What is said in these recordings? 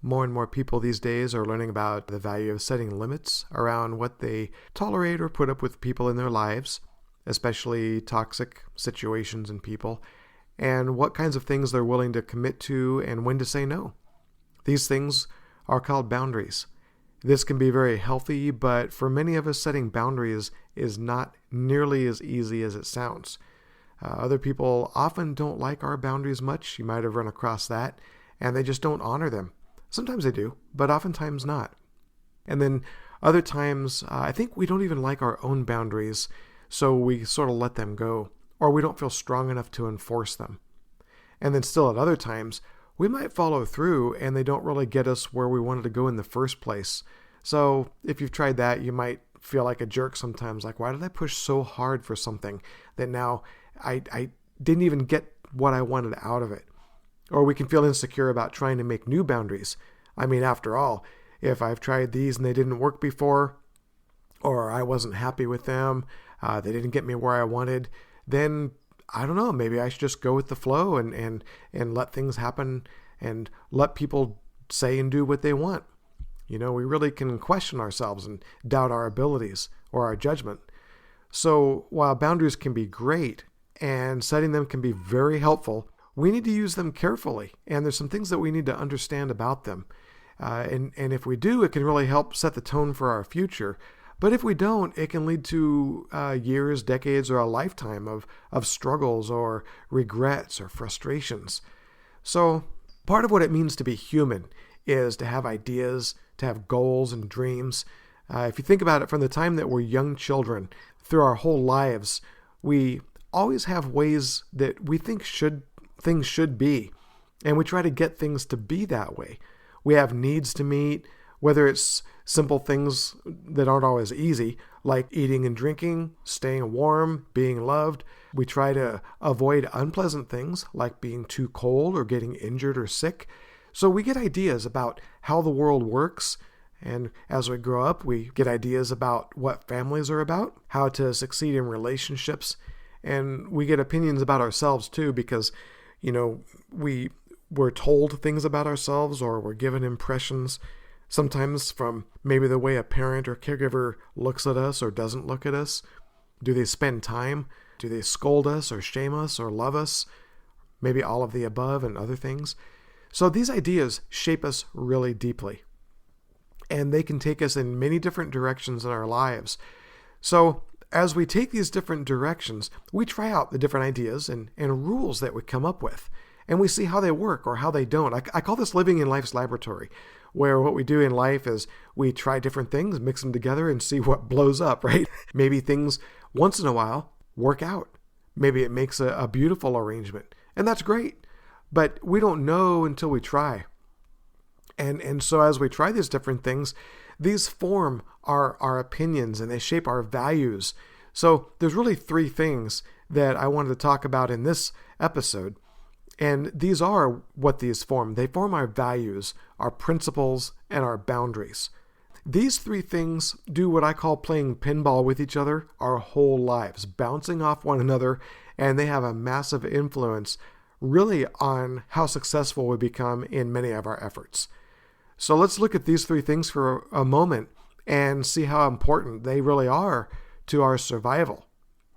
More and more people these days are learning about the value of setting limits around what they tolerate or put up with people in their lives, especially toxic situations and people, and what kinds of things they're willing to commit to and when to say no. These things are called boundaries. This can be very healthy, but for many of us, setting boundaries is not nearly as easy as it sounds. Other people often don't like our boundaries much. You might have run across that, and they just don't honor them. Sometimes they do, but oftentimes not. And then other times, I think we don't even like our own boundaries, so we sort of let them go, or we don't feel strong enough to enforce them. And then still at other times, we might follow through and they don't really get us where we wanted to go in the first place. So if you've tried that, you might feel like a jerk sometimes, like, why did I push so hard for something that now I didn't even get what I wanted out of it? Or we can feel insecure about trying to make new boundaries. I mean, after all, if I've tried these and they didn't work before, or I wasn't happy with them, they didn't get me where I wanted, then I don't know, maybe I should just go with the flow and let things happen and let people say and do what they want. We really can question ourselves and doubt our abilities or our judgment. So while boundaries can be great and setting them can be very helpful, we need to use them carefully. And there's some things that we need to understand about them. And if we do, it can really help set the tone for our future. But if we don't, it can lead to years, decades, or a lifetime of struggles or regrets or frustrations. So part of what it means to be human is to have ideas, to have goals and dreams. If you think about it, from the time that we're young children through our whole lives, we always have ways that we think things should be, and we try to get things to be that way. We have needs to meet, whether it's simple things that aren't always easy, like eating and drinking, staying warm, being loved. We try to avoid unpleasant things like being too cold or getting injured or sick. So we get ideas about how the world works. And as we grow up, we get ideas about what families are about, how to succeed in relationships. And we get opinions about ourselves too, because, we're told things about ourselves, or we're given impressions, sometimes from maybe the way a parent or caregiver looks at us or doesn't look at us. Do they spend time? Do they scold us or shame us or love us? Maybe all of the above and other things. So these ideas shape us really deeply, and they can take us in many different directions in our lives. So as we take these different directions, we try out the different ideas and rules that we come up with, and we see how they work or how they don't. I call this living in life's laboratory, where what we do in life is we try different things, mix them together, and see what blows up, right? Maybe things once in a while work out. Maybe it makes a beautiful arrangement, and that's great. But we don't know until we try. And so as we try these different things, these form our opinions and they shape our values. So there's really three things that I wanted to talk about in this episode. And these are what these form. They form our values, our principles, and our boundaries. These three things do what I call playing pinball with each other our whole lives, bouncing off one another, and they have a massive influence really on how successful we become in many of our efforts. So let's look at these three things for a moment and see how important they really are to our survival.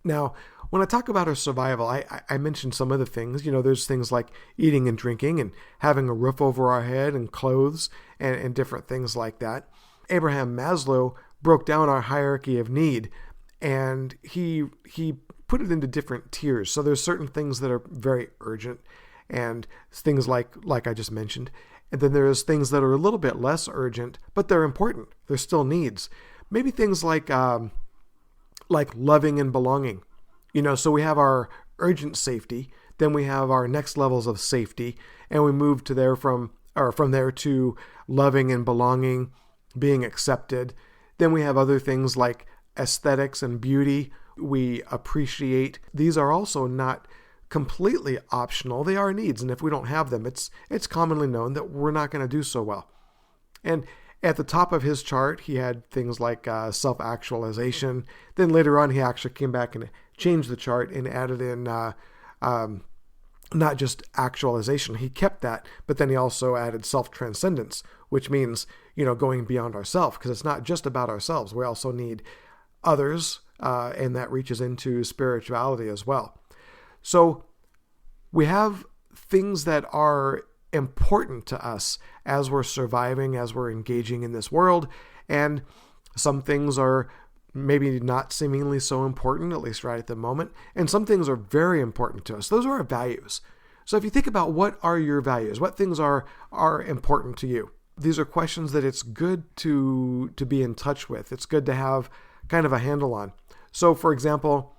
Now, when I talk about our survival, I mentioned some other things. There's things like eating and drinking and having a roof over our head and clothes and different things like that. Abraham Maslow broke down our hierarchy of need, and he put it into different tiers. So there's certain things that are very urgent and things like I just mentioned. And then there's things that are a little bit less urgent, but they're important. They're still needs. Maybe things like loving and belonging. So we have our urgent safety, then we have our next levels of safety, and we move to from there to loving and belonging, being accepted. Then we have other things like aesthetics and beauty we appreciate. These are also not completely optional. They are needs, and if we don't have them, it's commonly known that we're not going to do so well. And at the top of his chart, he had things like self-actualization. Then later on, he actually came back and changed the chart and added in not just actualization. He kept that, but then he also added self-transcendence, which means, going beyond ourselves, because it's not just about ourselves. We also need others, and that reaches into spirituality as well. So we have things that are important to us as we're surviving, as we're engaging in this world, and some things are maybe not seemingly so important, at least right at the moment, and some things are very important to us. Those are our values. So if you think about what are your values, what things are important to you, these are questions that it's good to be in touch with. It's good to have kind of a handle on. So for example,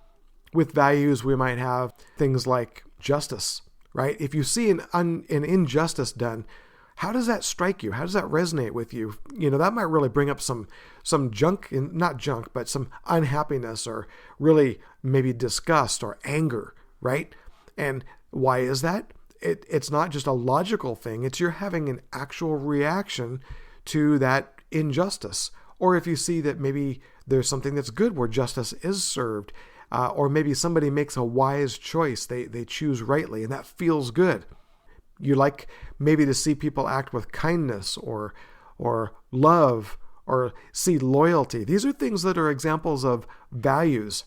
with values, we might have things like justice, right? If you see an injustice done, how does that strike you? How does that resonate with you? That might really bring up some junk, not junk, but some unhappiness, or really maybe disgust or anger, right? And why is that? It's not just a logical thing. It's you're having an actual reaction to that injustice. Or if you see that maybe there's something that's good where justice is served, or maybe somebody makes a wise choice, they choose rightly, and that feels good. You like maybe to see people act with kindness or love, or see loyalty. These are things that are examples of values.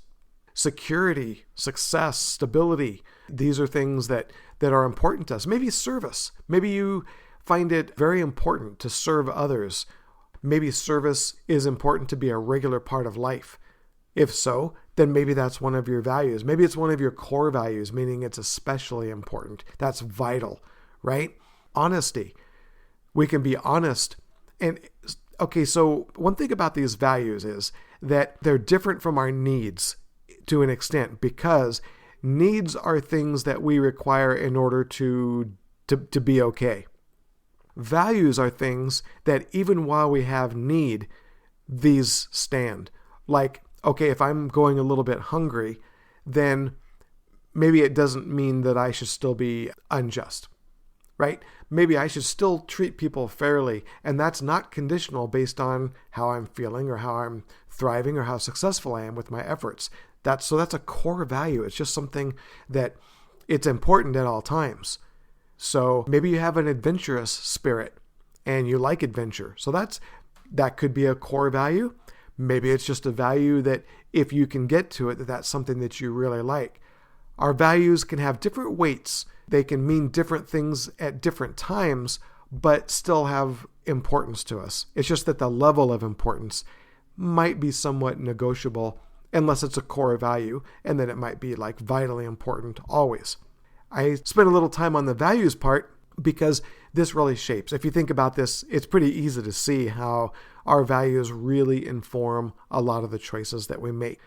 Security, success, stability. These are things that are important to us. Maybe service. Maybe you find it very important to serve others. Maybe service is important to be a regular part of life. If so, then maybe that's one of your values. Maybe it's one of your core values, meaning it's especially important. That's vital, right? Honesty. We can be honest. And okay, so one thing about these values is that they're different from our needs to an extent, because needs are things that we require in order to be okay. Values are things that even while we have need, these stand. Like, okay, if I'm going a little bit hungry, then maybe it doesn't mean that I should still be unjust, right? Maybe I should still treat people fairly, and that's not conditional based on how I'm feeling or how I'm thriving or how successful I am with my efforts. That's a core value. It's just something that it's important at all times. So maybe you have an adventurous spirit and you like adventure. So that could be a core value. Maybe it's just a value that if you can get to it, that's something that you really like. Our values can have different weights. They can mean different things at different times, but still have importance to us. It's just that the level of importance might be somewhat negotiable unless it's a core value, and then it might be like vitally important always. I spent a little time on the values part because this really shapes. If you think about this, it's pretty easy to see how our values really inform a lot of the choices that we make,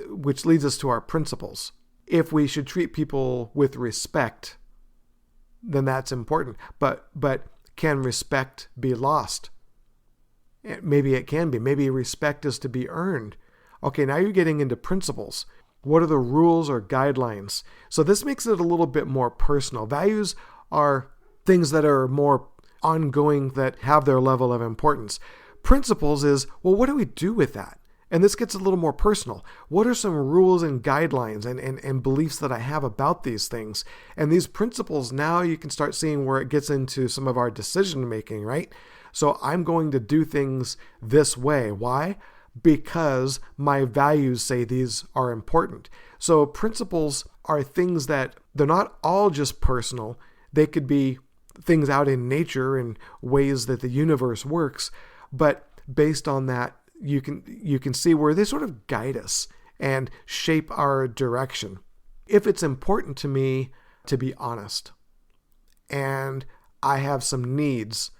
which leads us to our principles. If we should treat people with respect, then that's important. But can respect be lost? Maybe it can be. Maybe respect is to be earned. Okay, now you're getting into principles. What are the rules or guidelines? So this makes it a little bit more personal. Values are things that are more ongoing, that have their level of importance. Principles is, well, what do we do with that? And this gets a little more personal. What are some rules and guidelines and beliefs that I have about these things? And these principles, now you can start seeing where it gets into some of our decision making, right? So I'm going to do things this way. Why? Because my values say these are important. So principles are things that they're not all just personal. They could be things out in nature and ways that the universe works, but based on that, you can see where they sort of guide us and shape our direction. If it's important to me to be honest and I have some needs,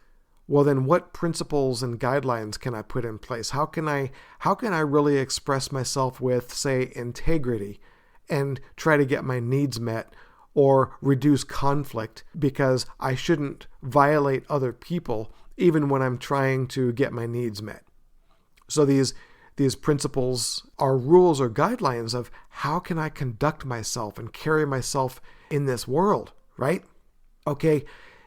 well, then what principles and guidelines can I put in place? How can I really express myself with, say, integrity and try to get my needs met or reduce conflict, because I shouldn't violate other people even when I'm trying to get my needs met. So these principles are rules or guidelines of how can I conduct myself and carry myself in this world, right? Okay.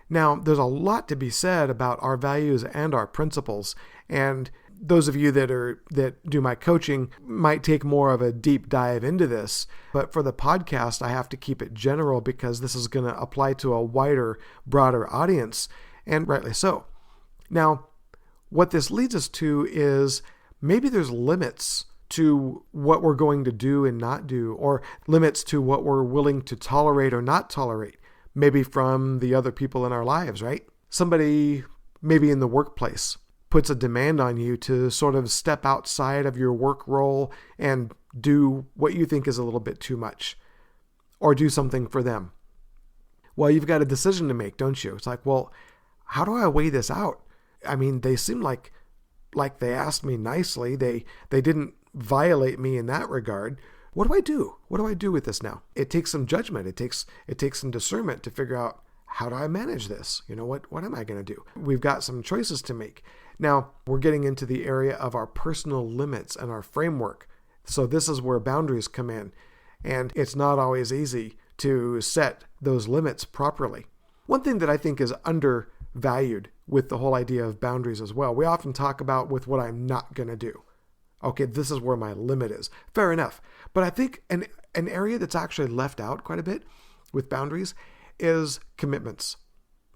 Now, there's a lot to be said about our values and our principles, and those of you that do my coaching might take more of a deep dive into this, but for the podcast, I have to keep it general because this is going to apply to a wider, broader audience, and rightly so. Now, what this leads us to is maybe there's limits to what we're going to do and not do, or limits to what we're willing to tolerate or not tolerate, maybe from the other people in our lives, right? Somebody maybe in the workplace puts a demand on you to sort of step outside of your work role and do what you think is a little bit too much, or do something for them. Well, you've got a decision to make, don't you? It's like, well, how do I weigh this out? I mean, they seem like they asked me nicely. They didn't violate me in that regard. What do I do? What do I do with this now? It takes some judgment. It takes some discernment to figure out, how do I manage this? What am I going to do? We've got some choices to make. Now, we're getting into the area of our personal limits and our framework. So this is where boundaries come in. And it's not always easy to set those limits properly. One thing that I think is undervalued with the whole idea of boundaries as well, we often talk about with what I'm not going to do. Okay, this is where my limit is. Fair enough. But I think an area that's actually left out quite a bit with boundaries is commitments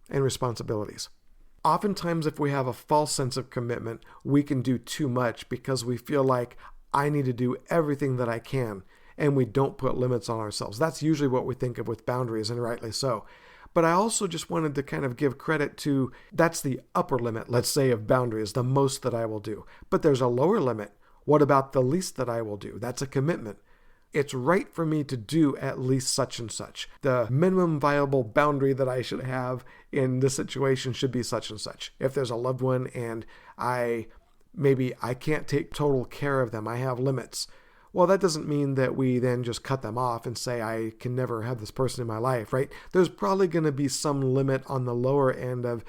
and responsibilities. Oftentimes, if we have a false sense of commitment, we can do too much because we feel like I need to do everything that I can, and we don't put limits on ourselves. That's usually what we think of with boundaries, and rightly so. But I also just wanted to kind of give credit to, that's the upper limit, let's say, of boundaries, the most that I will do. But there's a lower limit. What about the least that I will do? That's a commitment. It's right for me to do at least such and such. The minimum viable boundary that I should have in this situation should be such and such. If there's a loved one and maybe I can't take total care of them, I have limits. Well, that doesn't mean that we then just cut them off and say, I can never have this person in my life, right? There's probably going to be some limit on the lower end of,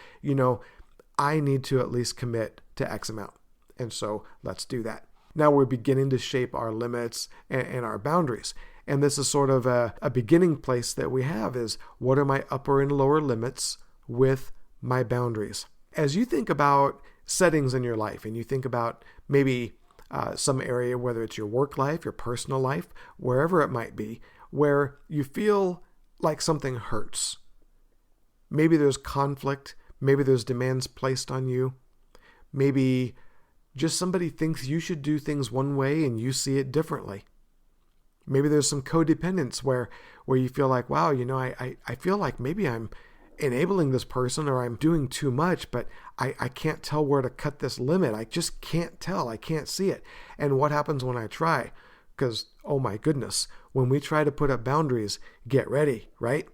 I need to at least commit to X amount. And so let's do that. Now we're beginning to shape our limits and our boundaries. And this is sort of a beginning place that we have is, what are my upper and lower limits with my boundaries? As you think about settings in your life and you think about maybe some area, whether it's your work life, your personal life, wherever it might be, where you feel like something hurts. Maybe there's conflict. Maybe there's demands placed on you. Maybe just somebody thinks you should do things one way and you see it differently. Maybe there's some codependence where you feel like, wow, I feel like maybe I'm enabling this person or I'm doing too much, but I can't tell where to cut this limit. I just can't tell. I can't see it. And what happens when I try? Because, oh my goodness, when we try to put up boundaries, get ready, right?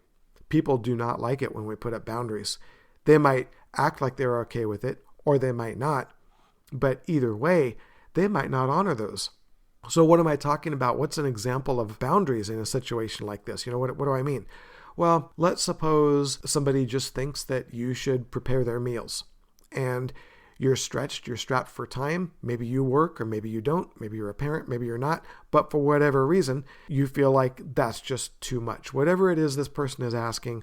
People do not like it when we put up boundaries. They might act like they're okay with it, or they might not. But either way, they might not honor those. So what am I talking about? What's an example of boundaries in a situation like this? What do I mean? Well, let's suppose somebody just thinks that you should prepare their meals and you're stretched, you're strapped for time. Maybe you work or maybe you don't. Maybe you're a parent, maybe you're not. But for whatever reason, you feel like that's just too much. Whatever it is this person is asking,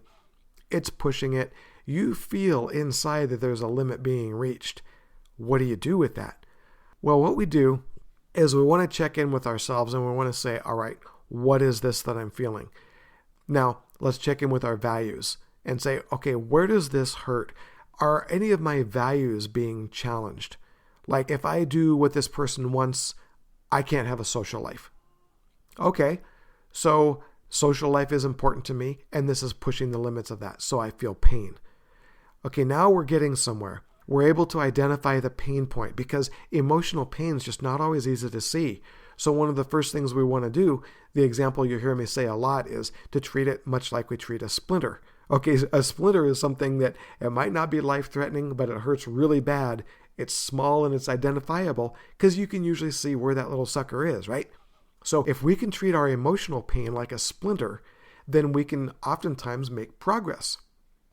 it's pushing it. You feel inside that there's a limit being reached. What do you do with that? Well, what we do is we want to check in with ourselves and we want to say, all right, what is this that I'm feeling? Now, let's check in with our values and say, okay, where does this hurt? Are any of my values being challenged? Like if I do what this person wants, I can't have a social life. Okay, so social life is important to me and this is pushing the limits of that. So I feel pain. Okay, now we're getting somewhere. We're able to identify the pain point because emotional pain is just not always easy to see. So one of the first things we want to do, the example you hear me say a lot, is to treat it much like we treat a splinter. Okay, a splinter is something that it might not be life-threatening, but it hurts really bad. It's small and it's identifiable because you can usually see where that little sucker is, right? So if we can treat our emotional pain like a splinter, then we can oftentimes make progress.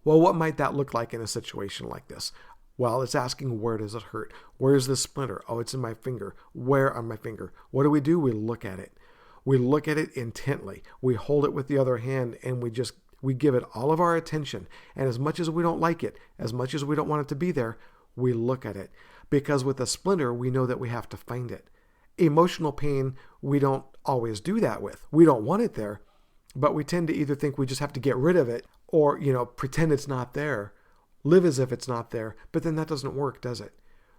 Well, what might that look like in a situation like this? Well, it's asking, where does it hurt? Where's the splinter? Oh, it's in my finger. Where on my finger? What do? We look at it. We look at it intently. We hold it with the other hand and we give it all of our attention. And as much as we don't like it, as much as we don't want it to be there, we look at it. Because with a splinter, we know that we have to find it. Emotional pain, we don't always do that with. We don't want it there, but we tend to either think we just have to get rid of it or, pretend it's not there, live as if it's not there, but then that doesn't work, does it?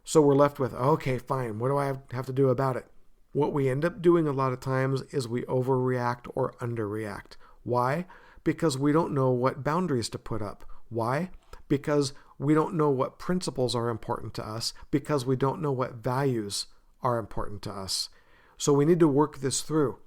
So we're left with, okay, fine, what do I have to do about it? What we end up doing a lot of times is we overreact or underreact. Why? Because we don't know what boundaries to put up. Why? Because we don't know what principles are important to us, because we don't know what values are important to us. So we need to work this through.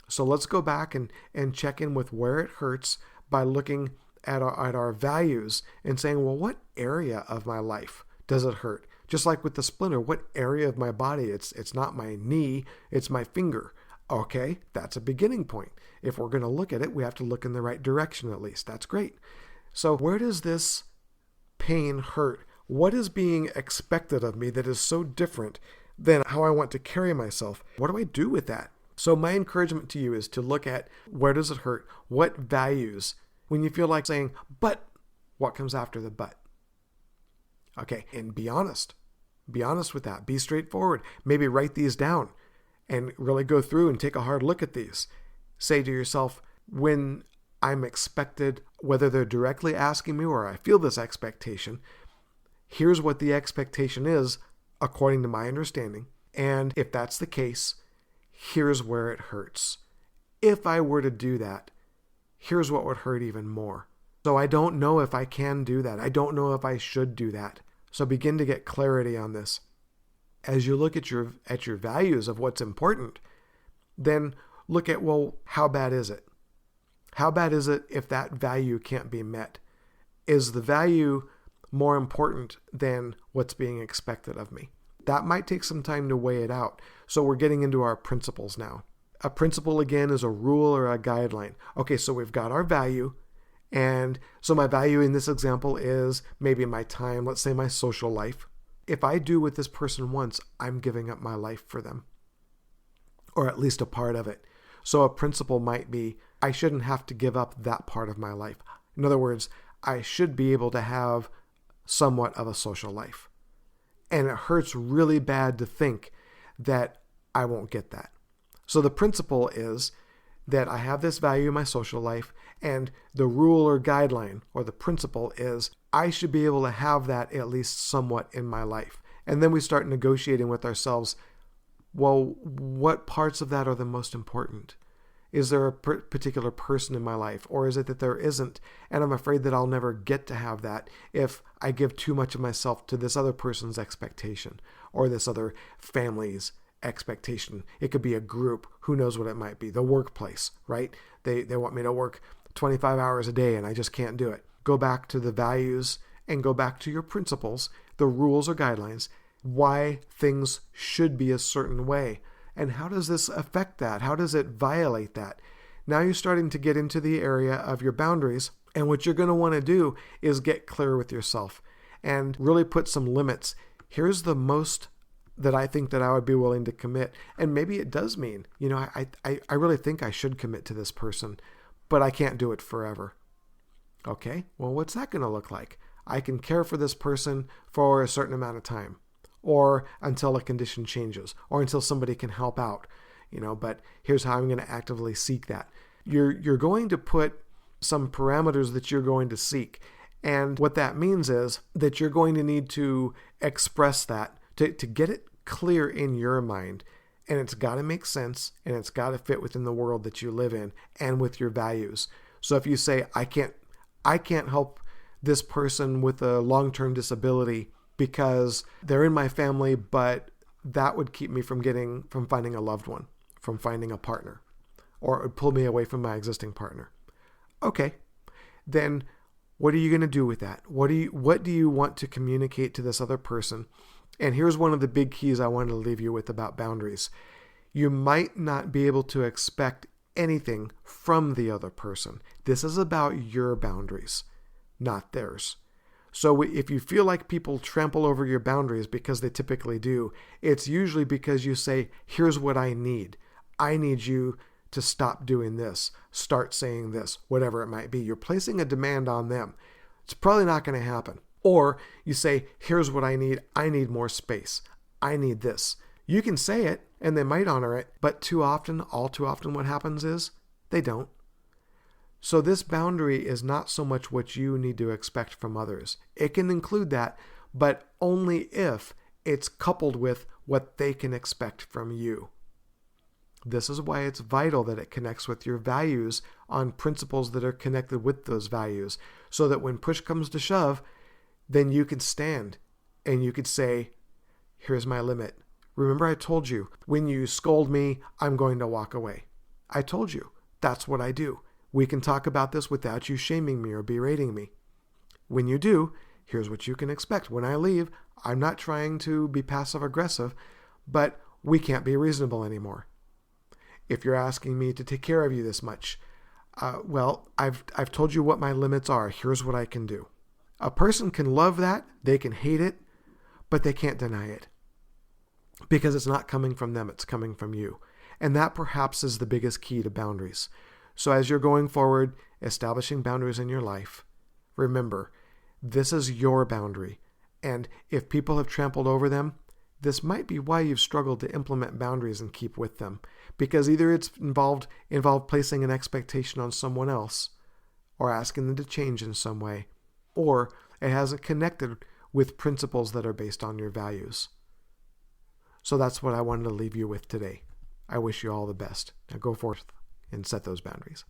So let's go back and check in with where it hurts by looking at our values and saying, well, what area of my life does it hurt? Just like with the splinter, what area of my body? It's not my knee, it's my finger. Okay, that's a beginning point. If we're going to look at it, we have to look in the right direction at least. That's great. So where does this pain hurt? What is being expected of me that is so different than how I want to carry myself? What do I do with that? So my encouragement to you is to look at where does it hurt? What values? When you feel like saying, but, what comes after the but? Okay, and be honest. Be honest with that. Be straightforward. Maybe write these down and really go through and take a hard look at these. Say to yourself, when I'm expected, whether they're directly asking me or I feel this expectation, here's what the expectation is according to my understanding. And if that's the case, here's where it hurts. If I were to do that, here's what would hurt even more. So I don't know if I can do that. I don't know if I should do that. So begin to get clarity on this. As you look at your values of what's important, then look at, well, how bad is it? How bad is it if that value can't be met? Is the value more important than what's being expected of me? That might take some time to weigh it out. So we're getting into our principles now. A principle, again, is a rule or a guideline. Okay, so we've got our value. And so my value in this example is maybe my time, let's say my social life. If I do what this person wants, I'm giving up my life for them, or at least a part of it. So a principle might be, I shouldn't have to give up that part of my life. In other words, I should be able to have somewhat of a social life. And it hurts really bad to think that I won't get that. So the principle is that I have this value in my social life, and the rule or guideline or the principle is I should be able to have that at least somewhat in my life. And then we start negotiating with ourselves, well, what parts of that are the most important? Is there a particular person in my life, or is it that there isn't? And I'm afraid that I'll never get to have that if I give too much of myself to this other person's expectation or this other family's expectation. It could be a group. Who knows what it might be? The workplace, right? They want me to work 25 hours a day and I just can't do it. Go back to the values and go back to your principles, the rules or guidelines, why things should be a certain way. And how does this affect that? How does it violate that? Now you're starting to get into the area of your boundaries. And what you're going to want to do is get clear with yourself and really put some limits. Here's the most that I think that I would be willing to commit. And maybe it does mean, I really think I should commit to this person, but I can't do it forever. Okay, well, what's that going to look like? I can care for this person for a certain amount of time, or until a condition changes, or until somebody can help out, but here's how I'm going to actively seek that. You're going to put some parameters that you're going to seek. And what that means is that you're going to need to express that to get it clear in your mind. And it's got to make sense, and it's got to fit within the world that you live in and with your values. So if you say, I can't help this person with a long-term disability because they're in my family, but that would keep me from finding a loved one, from finding a partner, or it would pull me away from my existing partner. Okay, then what are you going to do with that? What do you want to communicate to this other person? And here's one of the big keys I wanted to leave you with about boundaries. You might not be able to expect anything from the other person. This is about your boundaries, not theirs. So if you feel like people trample over your boundaries, because they typically do, it's usually because you say, here's what I need. I need you to stop doing this, start saying this, whatever it might be. You're placing a demand on them. It's probably not going to happen. Or you say, here's what I need more space. I need this. You can say it and they might honor it, but all too often what happens is they don't. So this boundary is not so much what you need to expect from others. It can include that, but only if it's coupled with what they can expect from you. This is why it's vital that it connects with your values on principles that are connected with those values, so that when push comes to shove, then you can stand and you could say, here's my limit. Remember I told you, when you scold me, I'm going to walk away. I told you, that's what I do. We can talk about this without you shaming me or berating me. When you do, here's what you can expect. When I leave, I'm not trying to be passive aggressive, but we can't be reasonable anymore. If you're asking me to take care of you this much, I've told you what my limits are. Here's what I can do. A person can love that, they can hate it, but they can't deny it. Because it's not coming from them, it's coming from you. And that perhaps is the biggest key to boundaries. So as you're going forward, establishing boundaries in your life, remember, this is your boundary. And if people have trampled over them, this might be why you've struggled to implement boundaries and keep with them. Because either it's involved placing an expectation on someone else, or asking them to change in some way, or it hasn't connected with principles that are based on your values. So that's what I wanted to leave you with today. I wish you all the best. Now go forth and set those boundaries.